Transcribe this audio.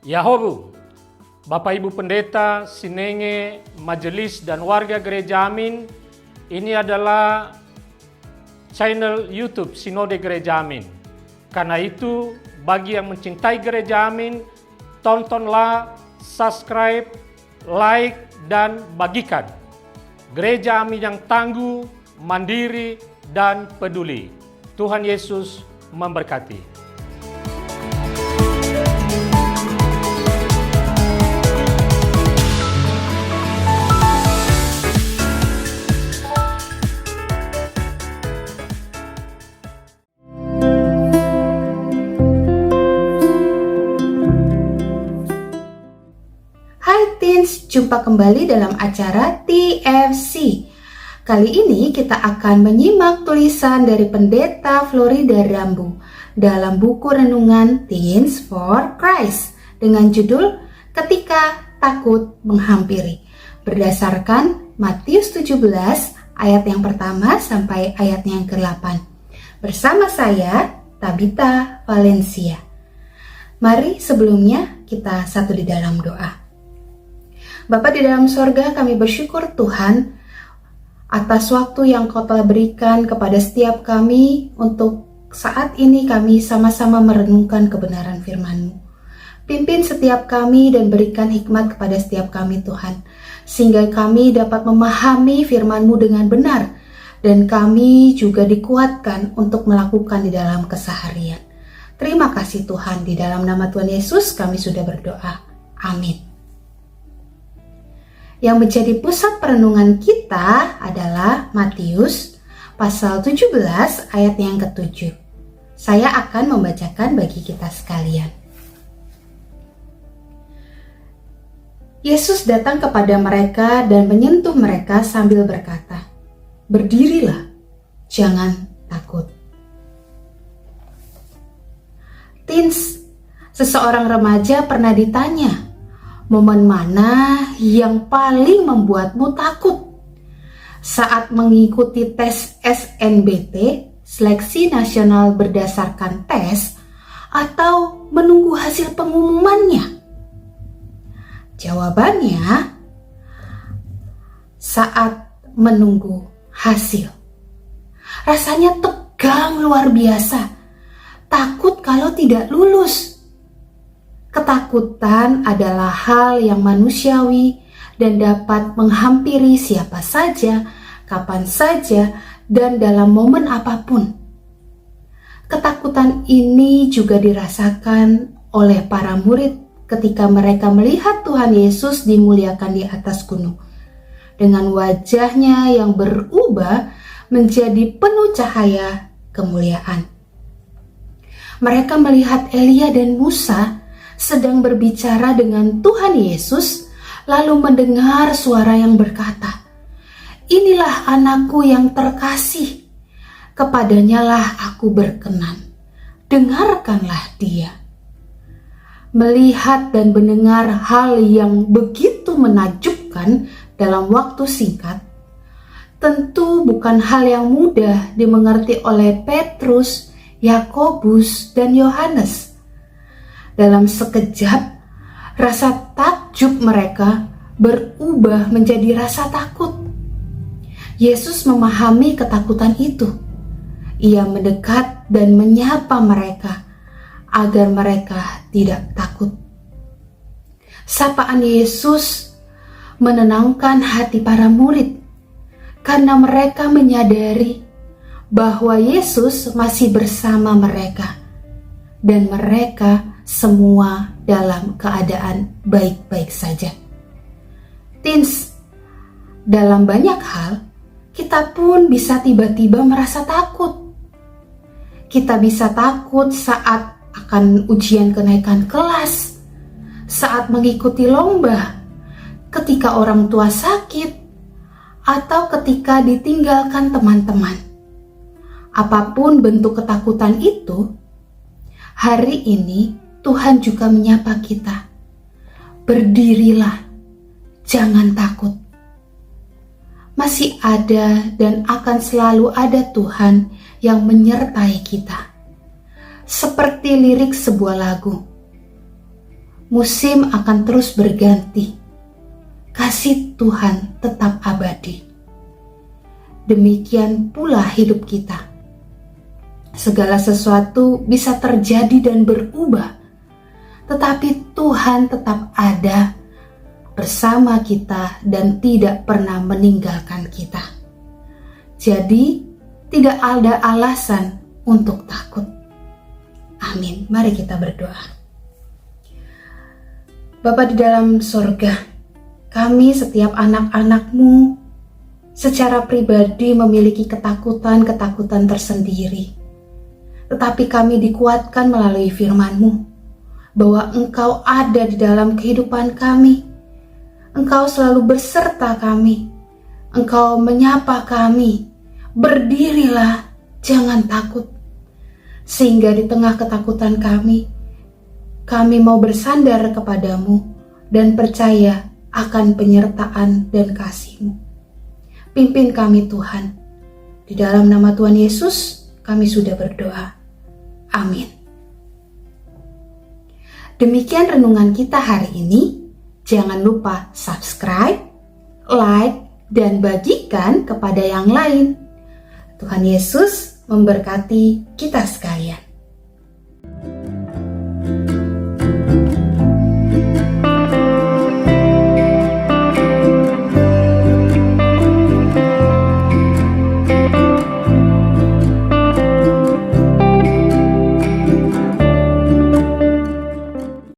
Yahobu, Bapak Ibu Pendeta, Sinenge, Majelis dan warga Gereja Amin, ini adalah channel YouTube Sinode Gereja Amin. Karena itu, bagi yang mencintai Gereja Amin, tontonlah, subscribe, like, dan bagikan. Gereja Amin yang tangguh, mandiri, dan peduli. Tuhan Yesus memberkati. Jumpa kembali dalam acara TFC. Kali ini kita akan menyimak tulisan dari Pendeta Florida Rambu dalam buku renungan Teens for Christ dengan judul Ketika Takut Menghampiri, berdasarkan Matius 17 ayat yang pertama sampai ayat yang ke-8. Bersama saya, Tabita Valencia. Mari sebelumnya kita satu di dalam doa. Bapa di dalam sorga, kami bersyukur Tuhan atas waktu yang Kau telah berikan kepada setiap kami untuk saat ini kami sama-sama merenungkan kebenaran firman-Mu. Pimpin setiap kami dan berikan hikmat kepada setiap kami Tuhan, sehingga kami dapat memahami firman-Mu dengan benar dan kami juga dikuatkan untuk melakukan di dalam keseharian. Terima kasih Tuhan, di dalam nama Tuhan Yesus kami sudah berdoa. Amin. Yang menjadi pusat perenungan kita adalah Matius pasal 17 ayat yang ke-7. Saya akan membacakan bagi kita sekalian. Yesus datang kepada mereka dan menyentuh mereka sambil berkata, "Berdirilah, jangan takut." Teens, seseorang remaja pernah ditanya, momen mana yang paling membuatmu takut? Saat mengikuti tes SNBT, seleksi nasional berdasarkan tes, atau menunggu hasil pengumumannya? Jawabannya, saat menunggu hasil. Rasanya tegang luar biasa, takut kalau tidak lulus. Ketakutan adalah hal yang manusiawi dan dapat menghampiri siapa saja, kapan saja, dan dalam momen apapun. Ketakutan ini juga dirasakan oleh para murid ketika mereka melihat Tuhan Yesus dimuliakan di atas gunung. Dengan wajahnya yang berubah menjadi penuh cahaya kemuliaan. Mereka melihat Elia dan Musa sedang berbicara dengan Tuhan Yesus, lalu mendengar suara yang berkata, "Inilah anakku yang terkasih, kepadanyalah aku berkenan, dengarkanlah dia." Melihat dan mendengar hal yang begitu menakjubkan dalam waktu singkat, tentu bukan hal yang mudah dimengerti oleh Petrus, Yakobus, dan Yohanes. Dalam sekejap, rasa takjub mereka berubah menjadi rasa takut. Yesus memahami ketakutan itu. Ia mendekat dan menyapa mereka agar mereka tidak takut. Sapaan Yesus menenangkan hati para murid karena mereka menyadari bahwa Yesus masih bersama mereka dan mereka semua dalam keadaan baik-baik saja. Teens, dalam banyak hal, kita pun bisa tiba-tiba merasa takut. Kita bisa takut saat akan ujian kenaikan kelas, saat mengikuti lomba, ketika orang tua sakit, atau ketika ditinggalkan teman-teman. Apapun bentuk ketakutan itu, hari ini Tuhan juga menyapa kita. Berdirilah, jangan takut. Masih ada dan akan selalu ada Tuhan yang menyertai kita. Seperti lirik sebuah lagu. musim akan terus berganti. Kasih Tuhan tetap abadi. Demikian pula hidup kita. Segala sesuatu bisa terjadi dan berubah, tetapi Tuhan tetap ada bersama kita dan tidak pernah meninggalkan kita. Jadi, tidak ada alasan untuk takut. Amin. Mari kita berdoa. Bapa di dalam sorga, kami setiap anak-anak-Mu secara pribadi memiliki ketakutan-ketakutan tersendiri. Tetapi kami dikuatkan melalui firman-Mu, bahwa Engkau ada di dalam kehidupan kami. Engkau selalu beserta kami. Engkau menyapa kami. Berdirilah, jangan takut. Sehingga di tengah ketakutan kami mau bersandar kepadamu dan percaya akan penyertaan dan kasih-Mu. Pimpin kami Tuhan. Di dalam nama Tuhan Yesus kami sudah berdoa. Amin. Demikian renungan kita hari ini. Jangan lupa subscribe, like, dan bagikan kepada yang lain. Tuhan Yesus memberkati kita sekalian.